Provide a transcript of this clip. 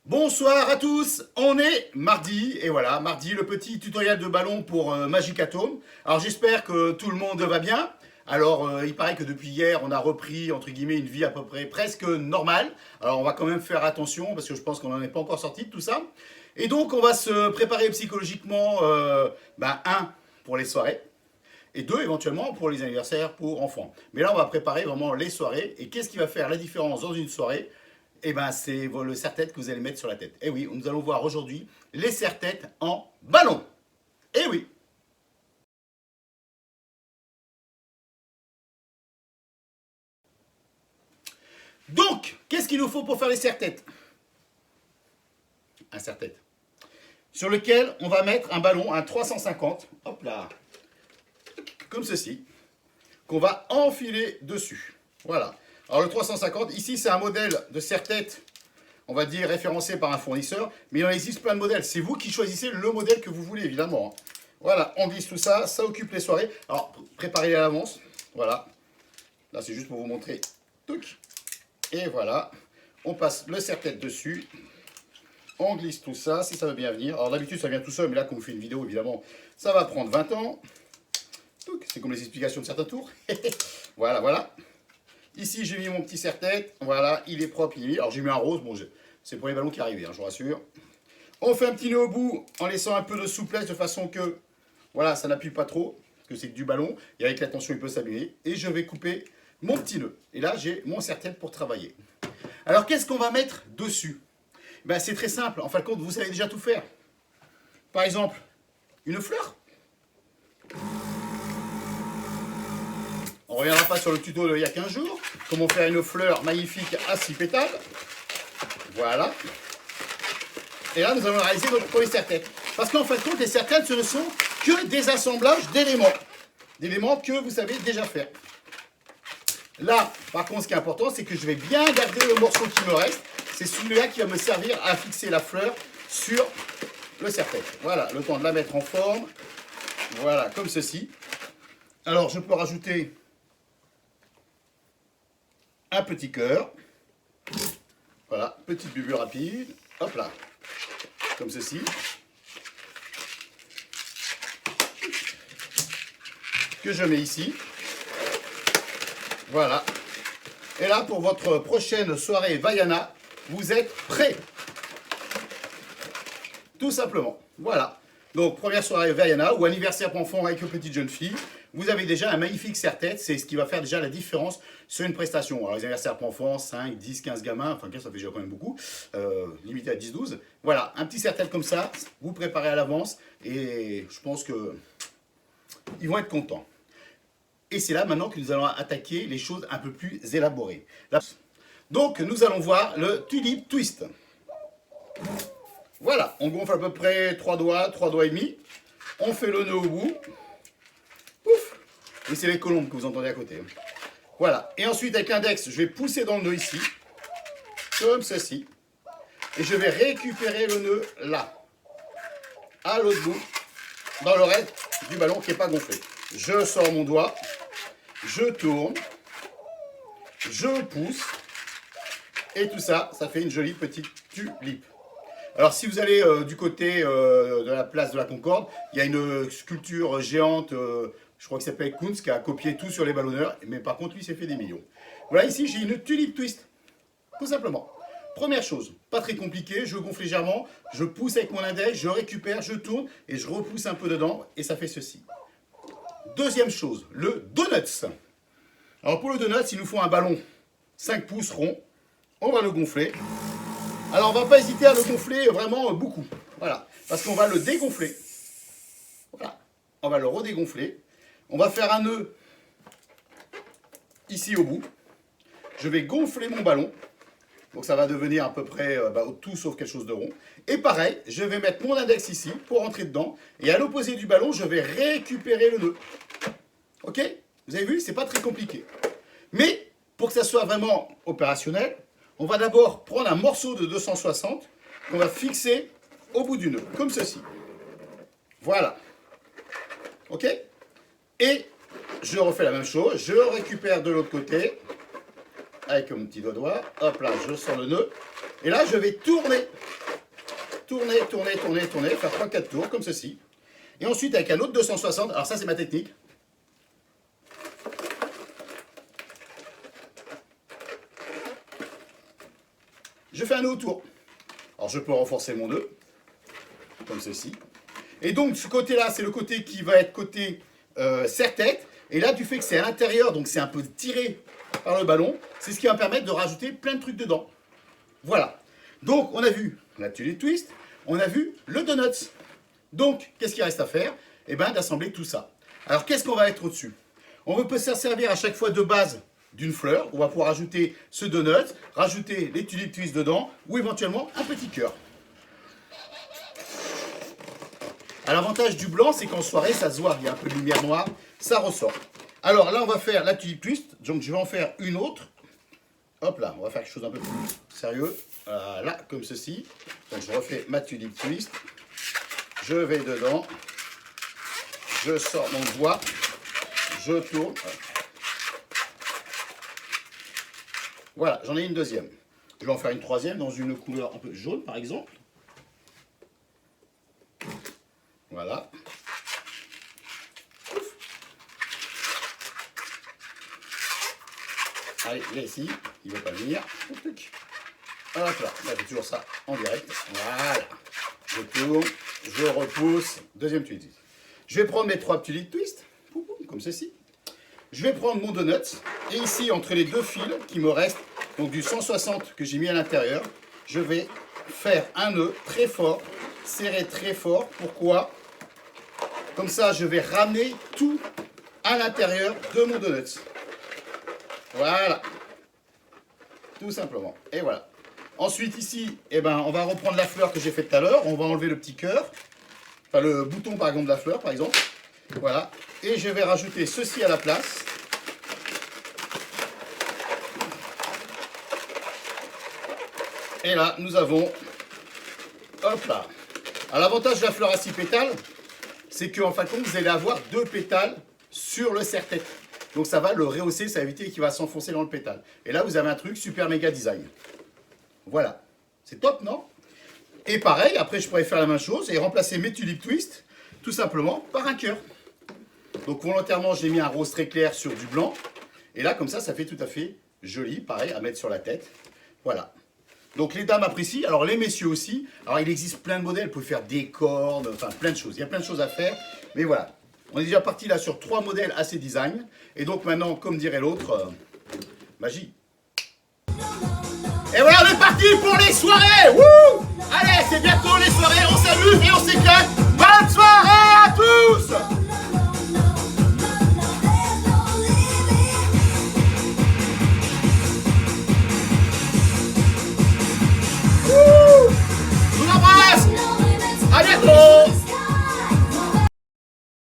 Bonsoir à tous, on est mardi, et voilà, mardi, le petit tutoriel de ballon pour Magic Atom. Alors j'espère que tout le monde va bien. Alors il paraît que depuis hier, on a repris, entre guillemets, une vie à peu près presque normale. Alors on va quand même faire attention, parce que je pense qu'on n'en est pas encore sorti de tout ça. Et donc on va se préparer psychologiquement, un, pour les soirées, et deux, éventuellement, pour les anniversaires pour enfants. Mais là, on va préparer vraiment les soirées, et qu'est-ce qui va faire la différence dans une soirée? Eh ben, c'est le serre-tête que vous allez mettre sur la tête. Eh oui, nous allons voir aujourd'hui les serre-têtes en ballon. Eh oui. Donc, qu'est-ce qu'il nous faut pour faire les serre-têtes? Un serre-tête. Sur lequel on va mettre un ballon, un 350, hop là, comme ceci, qu'on va enfiler dessus. Voilà. Alors le 350, ici c'est un modèle de serre-tête, on va dire référencé par un fournisseur, mais il en existe plein de modèles. C'est vous qui choisissez le modèle que vous voulez, évidemment. Voilà, on glisse tout ça, ça occupe les soirées. Alors, préparez-les à l'avance. Voilà. Là, c'est juste pour vous montrer. Touc. Et voilà. On passe le serre-tête dessus. On glisse tout ça, si ça veut bien venir. Alors, d'habitude, ça vient tout seul, mais là, quand on fait une vidéo, évidemment, ça va prendre 20 ans. C'est comme les explications de certains tours. Voilà, voilà. Ici, j'ai mis mon petit serre-tête. Voilà, il est propre, il est mis. Alors, j'ai mis un rose. Bon, c'est pour les ballons qui arrivent, hein, je vous rassure. On fait un petit nœud au bout en laissant un peu de souplesse de façon que, voilà, ça n'appuie pas trop, parce que c'est que du ballon. Et avec la tension, il peut s'abîmer. Et je vais couper mon petit nœud. Et là, j'ai mon serre-tête pour travailler. Alors, qu'est-ce qu'on va mettre dessus? Ben, c'est très simple. En fin de compte, vous savez déjà tout faire. Par exemple, une fleur. On ne reviendra pas sur le tuto d'il y a 15 jours. Comment faire une fleur magnifique à 6 pétales. Voilà. Et là, nous allons réaliser notre premier serre-tête. Parce qu'en fin de compte, les serre-têtes, ce ne sont que des assemblages d'éléments. D'éléments que vous savez déjà faire. Là, par contre, ce qui est important, c'est que je vais bien garder le morceau qui me reste. C'est celui-là qui va me servir à fixer la fleur sur le serre-tête. Voilà, le temps de la mettre en forme. Voilà, comme ceci. Alors, je peux rajouter un petit cœur. Voilà, petite bubule rapide. Hop là. Comme ceci. Que je mets ici. Voilà. Et là, pour votre prochaine soirée Vaiana, vous êtes prêts. Tout simplement. Voilà. Donc, première soirée Vaiana ou anniversaire pour enfants avec une petite jeune fille. Vous avez déjà un magnifique serre-tête. C'est ce qui va faire déjà la différence sur une prestation. Alors, les anniversaires pour enfants, 5, 10, 15 gamins. Enfin, 15, ça fait déjà quand même beaucoup. Limité à 10, 12. Voilà. Un petit serre-tête comme ça. Vous préparez à l'avance. Et je pense que ils vont être contents. Et c'est là maintenant que nous allons attaquer les choses un peu plus élaborées. Là, donc, nous allons voir le Tulip Twist. Voilà, on gonfle à peu près 3 doigts et demi. On fait le nœud au bout. Ouf. Et c'est les colombes que vous entendez à côté. Voilà. Et ensuite, avec l'index, je vais pousser dans le nœud ici. Comme ceci. Et je vais récupérer le nœud là. À l'autre bout. Dans le reste du ballon qui n'est pas gonflé. Je sors mon doigt. Je tourne. Je pousse. Et tout ça, ça fait une jolie petite tulipe. Alors, si vous allez du côté de la place de la Concorde, il y a une sculpture géante, je crois que ça s'appelle Kunz, qui a copié tout sur les ballonneurs. Mais par contre, lui, s'est fait des millions. Voilà, ici, j'ai une tulipe twist. Tout simplement. Première chose, pas très compliqué, je gonfle légèrement, je pousse avec mon index, je récupère, je tourne et je repousse un peu dedans et ça fait ceci. Deuxième chose, le donuts. Alors, pour le donuts, il nous faut un ballon 5 pouces rond. On va le gonfler. Alors, on ne va pas hésiter à le gonfler vraiment beaucoup. Voilà. Parce qu'on va le dégonfler. Voilà. On va le redégonfler. On va faire un nœud ici au bout. Je vais gonfler mon ballon. Donc, ça va devenir à peu près tout sauf quelque chose de rond. Et pareil, je vais mettre mon index ici pour rentrer dedans. Et à l'opposé du ballon, je vais récupérer le nœud. Ok? Vous avez vu, c'est pas très compliqué. Mais, pour que ça soit vraiment opérationnel, on va d'abord prendre un morceau de 260 qu'on va fixer au bout du nœud, comme ceci. Voilà. Ok? Et je refais la même chose. Je récupère de l'autre côté, avec mon petit doigt. Hop là, je sors le nœud. Et là, je vais tourner, faire 3-4 tours, comme ceci. Et ensuite, avec un autre 260, alors ça, c'est ma technique. Je fais un nœud autour. Alors, je peux renforcer mon nœud, comme ceci. Et donc, ce côté-là, c'est le côté qui va être côté serre-tête. Et là, du fait que c'est à l'intérieur, donc c'est un peu tiré par le ballon, c'est ce qui va me permettre de rajouter plein de trucs dedans. Voilà. Donc, on a vu la tulip twist, on a vu le donuts. Donc, qu'est-ce qu'il reste à faire? Eh bien, d'assembler tout ça. Alors, qu'est-ce qu'on va mettre au-dessus? On peut se servir à chaque fois de base d'une fleur. On va pouvoir ajouter ce donut, rajouter les tulip twist dedans, ou éventuellement un petit cœur. L'avantage du blanc, c'est qu'en soirée, ça se voit, il y a un peu de lumière noire, ça ressort. Alors là, on va faire la tulip twist, donc je vais en faire une autre. Hop là, on va faire quelque chose un peu plus sérieux. Voilà, comme ceci. Donc je refais ma tulip twist. Je vais dedans. Je sors mon doigt. Je tourne. Voilà, j'en ai une deuxième. Je vais en faire une troisième dans une couleur un peu jaune, par exemple. Voilà. Allez, là ici, il ne veut pas venir. Hop là, on fait toujours ça en direct. Voilà. Je tourne, je repousse. Deuxième tulip. Je vais prendre mes 3 tulip twist, comme ceci. Je vais prendre mon donut. Et ici, entre les deux fils qui me restent, donc du 160 que j'ai mis à l'intérieur, je vais faire un nœud très fort, serré très fort. Pourquoi? Comme ça, je vais ramener tout à l'intérieur de mon donut. Voilà. Tout simplement. Et voilà. Ensuite, ici, eh ben, on va reprendre la fleur que j'ai faite tout à l'heure. On va enlever le petit cœur. Enfin, le bouton, par exemple, de la fleur, par exemple. Voilà. Et je vais rajouter ceci à la place. Et là, nous avons... Hop là. Alors, l'avantage de la fleur à 6 pétales, c'est qu'en fin de compte, vous allez avoir 2 pétales sur le serre-tête. Donc ça va le rehausser, ça va éviter qu'il va s'enfoncer dans le pétale. Et là, vous avez un truc super méga design. Voilà. C'est top, non? Et pareil, après, je pourrais faire la même chose et remplacer mes tulip twist, tout simplement, par un cœur. Donc volontairement, j'ai mis un rose très clair sur du blanc. Et là, comme ça fait tout à fait joli, pareil, à mettre sur la tête. Voilà. Donc les dames apprécient, alors les messieurs aussi. Alors il existe plein de modèles, vous pouvez faire des cornes, enfin plein de choses. Il y a plein de choses à faire, mais voilà. On est déjà parti là sur 3 modèles assez design. Et donc maintenant, comme dirait l'autre, magie. Et voilà, on est parti pour les soirées. Wouh! Allez, c'est bientôt les soirées, on s'amuse et on s'éclate.